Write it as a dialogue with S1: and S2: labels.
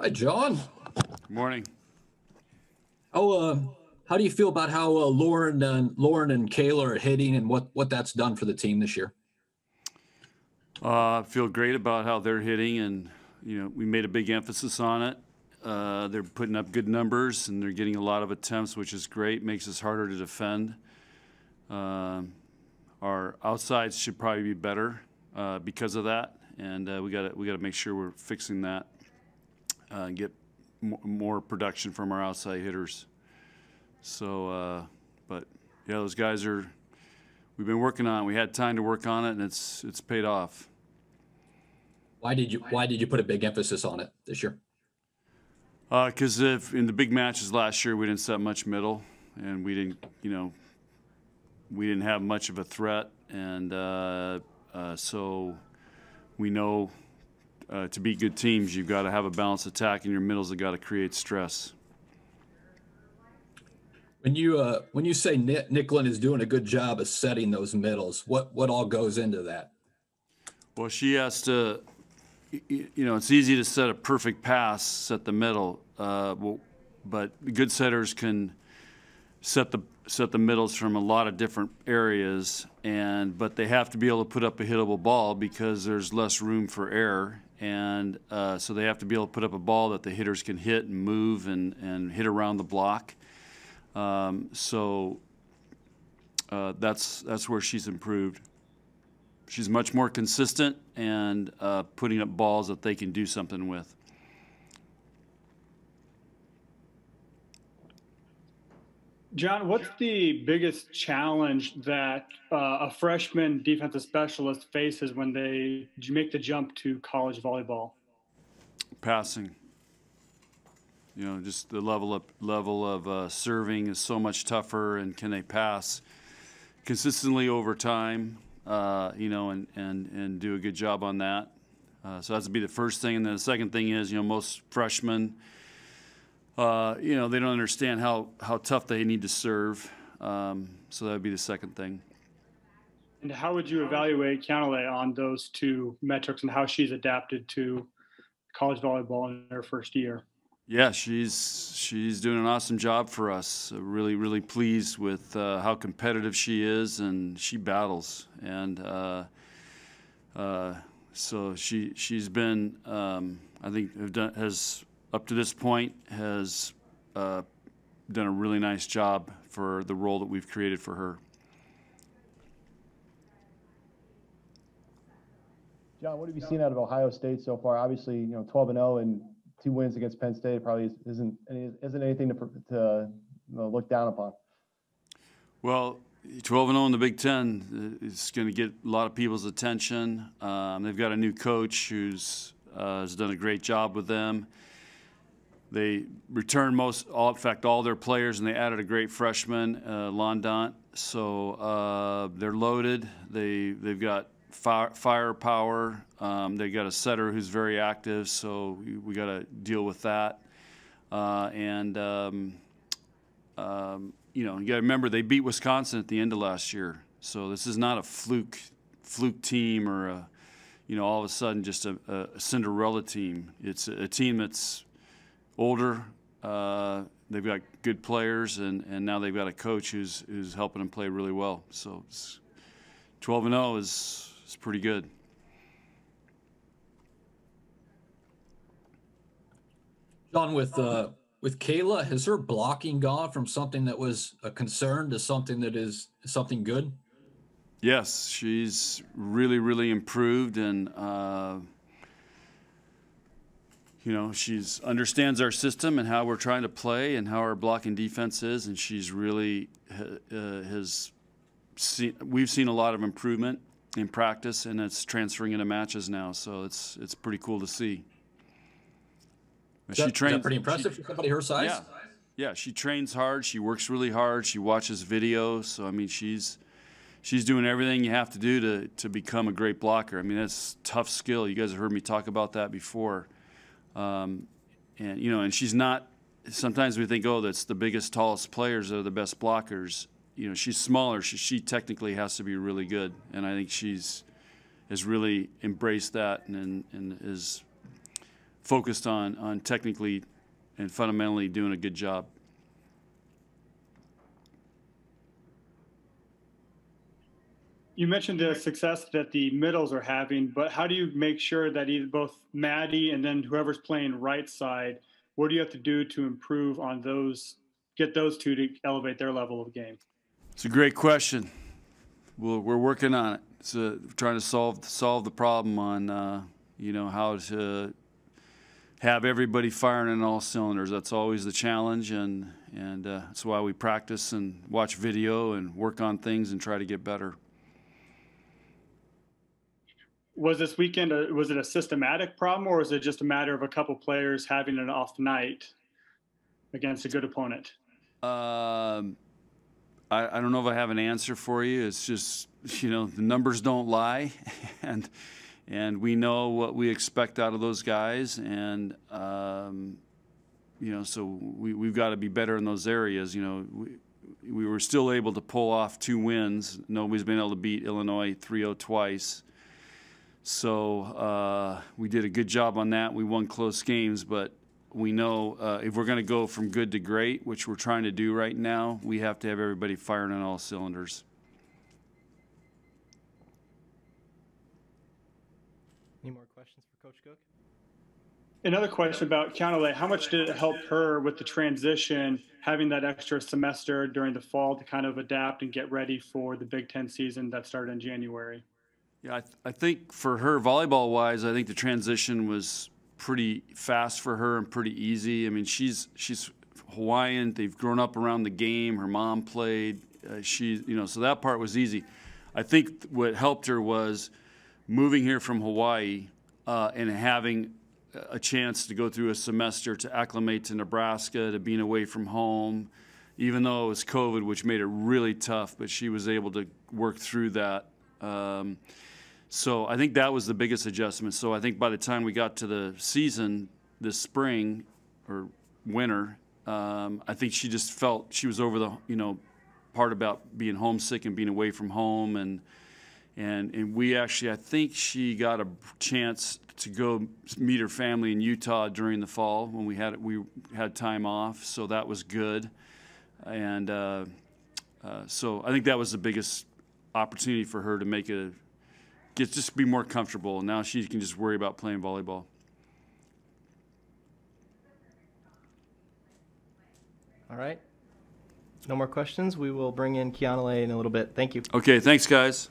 S1: Hi, John.
S2: Good morning.
S1: How uh, how do you feel about how Lauren and Kayla are hitting and what that's done for the team this year?
S2: I feel great about how they're hitting, and we made a big emphasis on it. They're putting up good numbers, and they're getting a lot of attempts, which is great. Makes us harder to defend. Uh, our outsides should probably be better because of that, and we got to make sure we're fixing that and get more production from our outside hitters. But yeah, those guys are. We've been working on it. We had time to work on it, and it's paid off.
S1: Why did you put a big emphasis on it this year?
S2: Because if in the big matches last year we didn't set much middle, and we didn't have much of a threat, and so we know to beat good teams you've got to have a balanced attack, and your middles have got to create stress.
S1: When you say Nicklin is doing a good job of setting those middles, what all goes into that?
S2: Well, she has to. It's easy to set a perfect pass, set the middle, but good setters can set the middles from a lot of different areas, but they have to be able to put up a hittable ball because there's less room for error, and so they have to be able to put up a ball that the hitters can hit and move and hit around the block. So that's where she's improved. She's much more consistent and putting up balls that they can do something with.
S3: John, what's the biggest challenge that a freshman defensive specialist faces when they make the jump to college volleyball?
S2: Passing. Just the level of serving is so much tougher, and can they pass consistently over time? And do a good job on that. So that's to be the first thing. And then the second thing is, most freshmen, they don't understand how tough they need to serve. So that would be the second thing.
S3: And how would you evaluate Canale on those two metrics and how she's adapted to college volleyball in her first year?
S2: Yeah, she's doing an awesome job for us. Really, really pleased with how competitive she is, and she battles. And so she's been, I think, has up to this point has done a really nice job for the role that we've created for her.
S4: John, what have you seen out of Ohio State so far? Obviously, 12-0 and 2 wins against Penn State probably isn't anything to look down upon.
S2: Well, 12-0 in the Big Ten is going to get a lot of people's attention. They've got a new coach who's has done a great job with them. They returned all their players, and they added a great freshman, Londant. So they're loaded. They've got firepower. They got a setter who's very active, so we got to deal with that. You got to remember they beat Wisconsin at the end of last year, so this is not a fluke team or all of a sudden just a Cinderella team. It's a team that's older. They've got good players, and now they've got a coach who's helping them play really well. So 12-0 is pretty good.
S1: John, with Kayla, has her blocking gone from something that was a concern to something that is something good?
S2: Yes, she's really, really improved, and she's understands our system and how we're trying to play and how our blocking defense is, and she's really we've seen a lot of improvement in practice, and it's transferring into matches now. So it's pretty cool to see.
S1: Is that pretty impressive for somebody her size?
S2: Yeah. She trains hard. She works really hard. She watches videos. So I mean, she's doing everything you have to do to become a great blocker. I mean, that's tough skill. You guys have heard me talk about that before. And she's not. Sometimes we think, oh, that's the biggest, tallest players that are the best blockers. She's smaller. She technically has to be really good, and I think has really embraced that and is focused on technically and fundamentally doing a good job.
S3: You mentioned the success that the middles are having, but how do you make sure that either both Maddie and then whoever's playing right side, what do you have to do to improve on those, get those two to elevate their level of game?
S2: It's a great question. We're working on it. So trying to solve the problem on you know, how to have everybody firing on all cylinders. That's always the challenge, and that's why we practice and watch video and work on things and try to get better.
S3: Was this weekend, was it a systematic problem, or was it just a matter of a couple players having an off night against a good opponent?
S2: I don't know if I have an answer for you. It's just, you know, the numbers don't lie, and we know what we expect out of those guys, and you know, so we've got to be better in those areas. You know, we were still able to pull off 2 wins. Nobody's been able to beat Illinois 3-0 twice. So we did a good job on that. We won close games, but we know if we're going to go from good to great, which we're trying to do right now, we have to have everybody firing on all cylinders.
S5: Any more questions for Coach Cook?
S3: Another question about Keonale. How much did it help her with the transition, having that extra semester during the fall to kind of adapt and get ready for the Big Ten season that started in January?
S2: Yeah, I think for her, volleyball-wise, I think the transition was pretty fast for her and pretty easy. I mean, she's Hawaiian. They've grown up around the game. Her mom played. You know, so that part was easy. I think what helped her was moving here from Hawaii and having a chance to go through a semester to acclimate to Nebraska, to being away from home, even though it was COVID, which made it really tough, but she was able to work through that. So I think that was the biggest adjustment. So I think by the time we got to the season this spring or winter, I think she just felt she was over the, you know, part about being homesick and being away from home, and we actually, I think she got a chance to go meet her family in Utah during the fall when we had time off, so that was good. And so I think that was the biggest opportunity for her to make just be more comfortable. Now she can just worry about playing volleyball.
S5: All right. No more questions. We will bring in Keonale in a little bit. Thank you.
S2: Okay, thanks, guys.